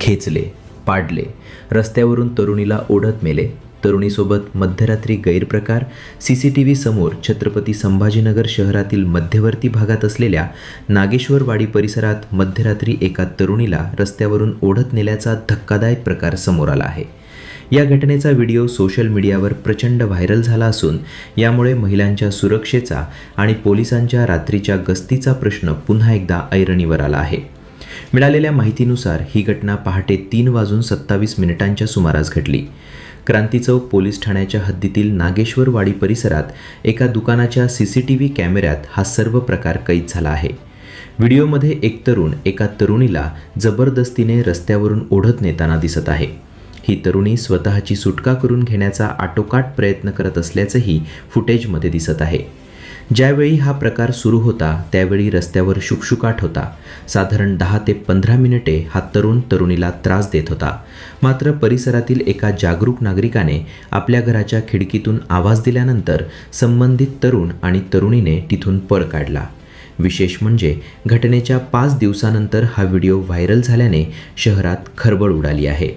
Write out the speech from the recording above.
खेचले, पाडले, रस्त्यावरून तरुणीला ओढत मेले, तरुणीसोबत मध्यरात्री गैरप्रकार, CCTV समोर छत्रपती संभाजीनगर शहरातील मध्यवर्ती भागात असलेल्या नागेश्वरवाडी परिसरात मध्यरात्री एका तरुणीला रस्त्यावरून ओढत नेल्याचा धक्कादायक प्रकार समोर आला आहे. या घटनेचा व्हिडिओ सोशल मीडियावर प्रचंड व्हायरल झाला असून यामुळे महिलांच्या सुरक्षेचा आणि पोलिसांच्या रात्रीच्या गस्तीचा प्रश्न पुन्हा एकदा ऐरणीवर आला आहे. मिळालेल्या माहितीनुसार ही घटना पहाटे 3:27 सुमारास घडली. क्रांती चौक पोलीस ठाण्याच्या हद्दीतील नागेश्वरवाडी परिसरात एका दुकानाच्या CCTV कॅमेऱ्यात हा सर्व प्रकार कैद झाला आहे. व्हिडिओमध्ये एक तरुण एका तरुणीला जबरदस्तीने रस्त्यावरून ओढत नेताना दिसत आहे. ही तरुणी स्वतःची सुटका करून घेण्याचा आटोकाट प्रयत्न करत असल्याचंही फुटेजमध्ये दिसत आहे. ज्यावेळी हा प्रकार सुरू होता त्यावेळी रस्त्यावर शुकशुकाट होता. साधारण 10 ते 15 मिनिटे हा तरुण तरुणीला त्रास देत होता. मात्र परिसरातील एका जागरूक नागरिकाने आपल्या घराच्या खिडकीतून आवाज दिल्यानंतर संबंधित तरुण आणि तरुणीने तिथून पळ काढला. विशेष म्हणजे घटनेच्या 5 दिवसानंतर हा व्हिडिओ व्हायरल झाल्याने शहरात खळबळ उडाली आहे.